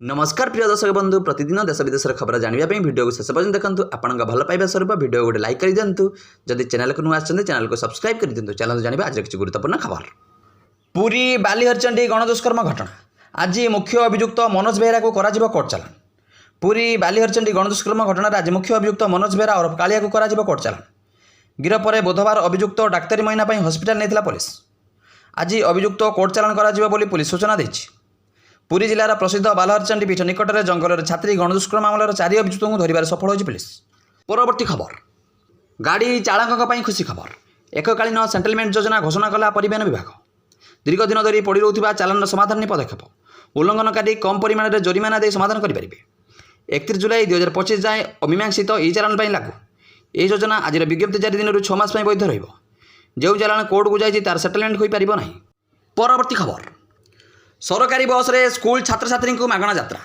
नमस्कार प्रिय दर्शक बंधु प्रतिदिन देश विदेश खबर जानवाई भिडियो को शेष पर्यटन देखते आपण भल पाइबा स्वरूप भिडियो गोटे लाइक कर दिंतु जदि चैनल को नुआ चैनल को सब्सक्राइब कर दिंतु चैनल जानवा आज किसी गुरुत्वपूर्ण खबर। पुरी बालीहरचंडी गणदुष्कर्म घटना आज मुख्य अभियुक्त मनोज बेहरा को कोर्ट चालान। पुरी बालीहरचंडी गणदुष्कर्म घटना आज मुख्य अभियुक्त मनोज बेहरा और कालिया को कोर्ट चालान। गिरफ पर बुधवार अभियुक्त डाक्तरी महीना हस्पिटाल नहीं पुलिस। आज अभियुक्त कोर्ट चालान कर पुलिस सूचना देती। पुरी जिलार प्रसिद्ध बालीहरचंडी पीठ निकट में जंगल छात्री गणदुष्कर्म मामलार 4 अभियुक्त को धरबार सफल होगी पुलिस। परवर्ती खबर गाड़ी चालकों खुशी खबर। एककालीन सेटलमेंट योजना घोषणा कला परिवहन विभाग। दीर्घ दिन धरी पड़ रहा चालान समाधान पदक्षेप उल्लंघनकारी कम परिमाण में जरिमाना दे समाधान करेंगे। 31 जुलाई 2025 जाए अमीमांसित ई चालान लागू। यह योजना आज विज्ञप्ति जारी दिन 6 मास वैध रही। चालान कोर्ट को जाइए तार सेटलमेंट हो पार ना। परवर्ती खबर सरकारी बस रे स्कूल छात्र छात्री को मागणा यात्रा।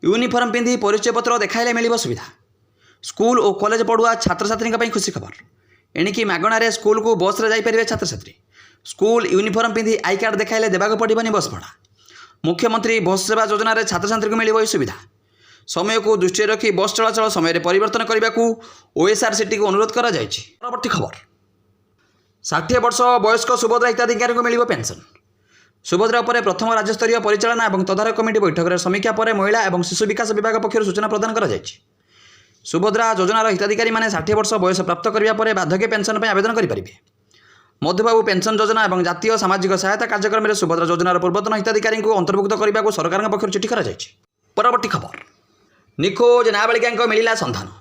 यूनिफॉर्म पिंधि परिचय पत्र देखाइले मिलिब सुविधा। स्कूल और कॉलेज पढ़ुआ छात्र छात्री खुशी खबर। एणिकी मागणार स्कूल को बस रे जाई परिबे छात्र छात्री। स्कूल यूनिफॉर्म पिंधि आई कार्ड देखाइले देबाक पड़िबनी बस भड़ा। मुख्यमंत्री बस सेवा योजना रे छात्र छात्री को मिलिब सुविधा। समय को दृष्टि रखी बस चलाचल समय परिवर्तन करने को ओएसआरसीटी को अनुरोध करा जायछि। परवर्ती खबर 60 वर्ष वयस्क सुभद्रा हिताधिकारी को मिलिब पेंशन। सुभद्रा पर प्रथम राज्यस्तरीय परिचालना और तदारक कमिटी बैठक में समीक्षा पर महिला और शिशु विकास विभाग पक्षर सूचना प्रदान कर सुभद्रा योजनार हिताधिकारी मैंने 60 वर्ष बयस प्राप्त करने पर बार्धक्य पेंशन पर आवेदन करेंगे। मधुबाबू पेंशन योजना और जातीय सामाजिक सहायता कार्यक्रम में सुभद्रा योजनार पूर्वतन हिताधिकारी को अंतर्भुक्त करने को सरकार पक्षर चिठी कर। परवर्ती खबर निखोज नाबालिका मिला संधान।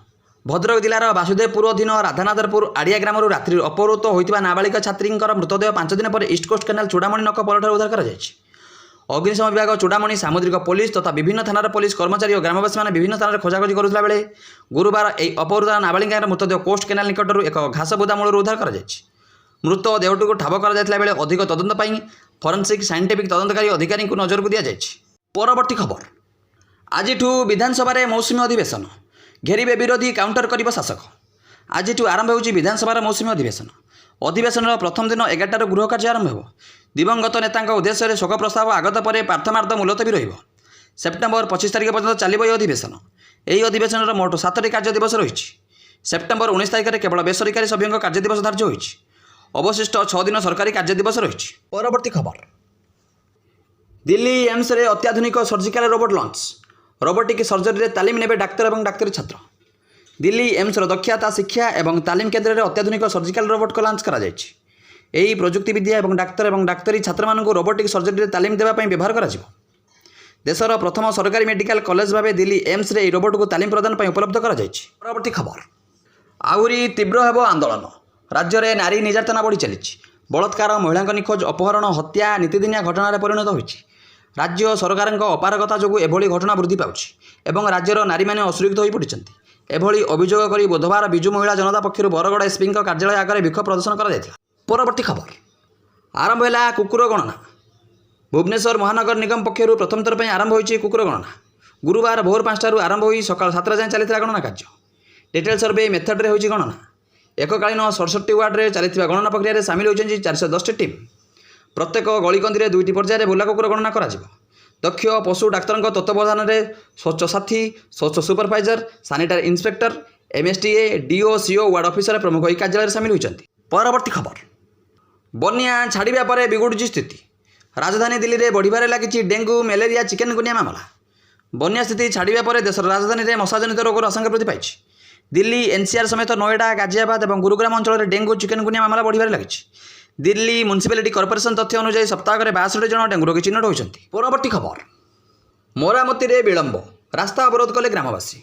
भद्रक जिलार वासुदेवपुर अधीन राधानाथरपुर आड़िया ग्राम रात्रि अपहृत होता नाबालिका छात्री मृतदेह 5 दिन पर ईस्टकोस्ट केनाल चूड़ामणि नक पलठ उद्धार कर। अग्निशम विभाग चूड़ामणि सामुद्रिक पुलिस तथा विभिन्न थानार पुलिस कर्मचारी और ग्रामवासी मैंने विभिन्न स्थान खोजाखोजी करुला बेले गुरुवार यह अपहृत नाबालिका मृतदेह कोस्ट केनाल निकटर एक घास बुदा मूल उद्धार कर। मृत देहटी को ठाब कर अधिक तदंत फरेन्सिक साइंटिफिक तदंतकारी अधिकारी नजर को दि जाए। परवर्ती खबर आज विधानसभा मौसुमी अधिवेशन घेरिबे विरोधी काउंटर कर शासक। आज आरंभ हो विधानसभा मौसुमी अधिवेशन। अधिवेशन प्रथम दिन 11 गृह कार्य आरंभ हो। दिवंगत नेता उद्देश्य शोक प्रस्ताव आगत पर प्रार्थनार्थ मुलतवी रही। सेप्टेम्बर 25 तारिख पर्यंत चलिब यह अधिवेशन। यह अधिवेशन मोट 7टी कार्य दिवस रही। सेप्टेम्बर 19 तारिख में केवल बेसरकारी सभ्यों कार्य दिवस धार्य होती। अवशिष्ट 6 दिन सरकारी कार्य दिवस रही। परवर्ती खबर दिल्ली एम्स रे अत्याधुनिक surgical robot launch. Robotic surgery तालीम ने डाक्तर और डाक्तरी छात्र। दिल्ली एम्स दक्षता शिक्षा और तालीम केन्द्र में अत्याधुनिक सर्जिकल रोबोट को लॉन्च करा जायछि। एही प्रजुक्तिविद्या और डाक्तर और डाक्तरी छात्र मानक रोबोटिक सर्जरी तालीम देवाई व्यवहार कर। देशर प्रथम सरकारी मेडिकल कॉलेज भाव दिल्ली एम्स रे रोबोट को तालीम प्रदान उपलब्ध कर। परवर्ती खबर आहुरी तीव्र हेब आंदोलन। राज्य में नारी निर्यातना बढ़ी चली। बलात्कार महिला निखोज अपहरण हत्या नीतिदिनिया घटना परिणत होती। राज्य सरकार अपारगता जो एभली घटना वृद्धि पाउछि एवं राज्यर नारी मैंने असुरक्षित हो पड़ते। एभली अभियोग कर बुधवार विजु महिला जनता पक्षर बरगड़ एसपी कार्यालय आगे विक्षोभ प्रदर्शन कर। परवर्ती खबर आरंभ है कुकुर गणना। भुवनेश्वर महानगर निगम पक्षर प्रथम थर आरंभ होती कुकुर गणना। गुरुवार भोर 5 आरंभ हो सकाल 7 जाए चलता गणना कार्य। डिटेल सर्वे मेथड रे होती गणना। एककालीन 67 वार्ड में चलता गणना प्रक्रिया सामिल होती 410 टीम। प्रत्येक गलिकंदी 2टी पर्यायर बुला कुकुर गणना करा। दक्ष पशु डाक्तर तत्वावधान में स्वच्छ साथी स्वच्छ supervisor sanitary inspector MSTA DO CO ward officer प्रमुख यह कार्यालय सामिल होती। परवर्ती खबर बन्या छाड़ा पर बिगुड़ी स्थिति। राजधानी दिल्ली में बढ़िबार लगी डेंगू मलेरिया चिकेनगुनिया मामला। बन्या स्थिति छाड़ा पर देशर राजधानी में मशाजनित रोगर आशंका वृद्धि पाई। दिल्ली एनसीआर समेत नोएडा गाजियाबाद और गुरुग्राम अंचल में डेंगू चिकेनगुनिया मामला बढ़िबार लगी। दिल्ली म्युनिसिपालिटी कॉर्पोरेशन तथ्य अनुसार सप्ताह 62 जन डेंगू रोगी चिन्हट होती। परवर्ती खबर मरामती विलंब। रास्ता अवरोध कले ग्रामवासी।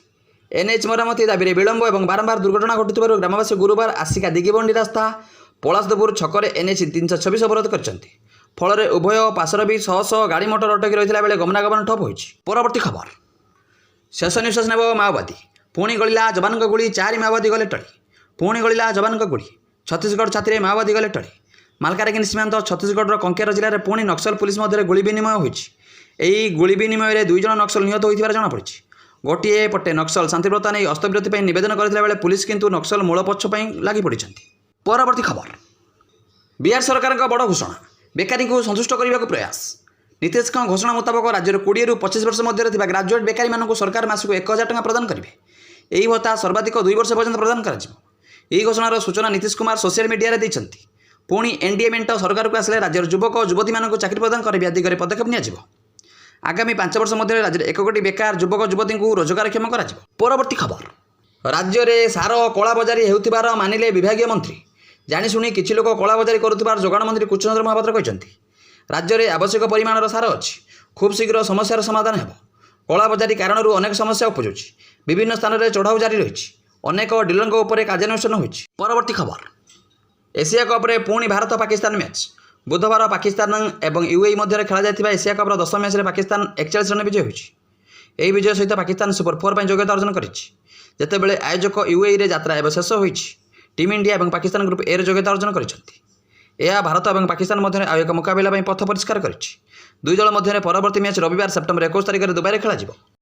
एनएच मरामती दाबी विलंब और बारंबार दुर्घटना घटुवर ग्रामवासी गुरुवार आसिका दिगबंडी रास्ता पलाशदेवपुर छकरे एनएच 326 अवरोध कर। फल उभय पार्श्वर भी शह शह गाड़ी मोटर अटकी रही बेले गमनागमन ठप हो। परवर्ती खबर शेष निश्वास नेब माओवादी। पुणी गलिला जवान गुड़ी 4 माओवादी गले टली। पुणी गलिला जवान गुड़ी। छत्तीसगढ़ छाती माओवादी गले टली। मालकानगिरी सीमांत छत्तीसगढ़ कंकेर जिले में पुणी नक्सल पुलिस मध्य गुली विनिमय होती। गुली विनिमय में 2 जन नक्सल निहत होता जमापड़ी। गोटे पटे नक्सल शांतिव्रता नहीं अस्तविरति नवेदन करते पुलिस किंतु नक्सल मूल पक्ष लगी पड़ी। परवर्ती खबर बिहार सरकार बड़ घोषणा। बेकारी को संतुष्ट करने को प्रयास। नीतीशଙ୍କ घोषणा मुताबक राज्य 20 ରୁ 25 वर्ष मध्य ग्राजुएट बेकारी मानक सरकार मासक 1000 टଙ୍କା प्रदान करेंगे। यही भत्ता सर्वाधिक 2 वर्ष पर्यंत प्रदान कर घोषणार सूचना नीतीश कुमार सोशल मीडिया रे देइछन्ति। पुणी एनडीए मेंट सरकार को आसले राज्यर युवक और युवती मानक चाकरी प्रदान करने दिगरे पदक्षेप नियाजिबो। आगामी 5 वर्ष मध्य राज्य 1 कोटी बेकार युवक युवती को रोजगारक्षम करा। परवर्ती खबर, राज्य में सार कलाबजारी होउथिबार मानिले विभागीय मंत्री। जाशुणी किछि लोक कलाबजारी करुथिबार जोगाण मंत्री कृष्णचंद्र महापात्र कहते राज्य में आवश्यक परिमाणर सार अच्छी, खूब शीघ्र समस्यार समाधान हो। कलाबजारी कारण अनेक समस्या उपजुची, विभिन्न स्थान में चढ़ाऊ जारी रही, अनेक डीलर कार्यान्वेषण होइछि। परवर्ती खबर, एशिया कप्रे पुणी भारत पाकिस्तान मैच। बुधवार पाकिस्तान और यूएई मध्य खेल जाता एशिया कप्र 10 मैच में पाकिस्तान 41 रन विजय होइछि। यही विजय सहित पाकिस्तान सुपर 4 पर योग्यता अर्जन करतेबले आयोजक यूएई रे यात्रा एवं शेष होइछि। टीम इंडिया और पाकिस्तान ग्रुप ए योग्यता अर्जन करछन्ति। यह भारत और पाकिस्तान मध्य आयो एक मुकाबला पथ परिष्कार कर। दुई दल मध्य परवर्ती मैच रविवार सेप्टेम्बर 21 तारिख दुबई में खेल।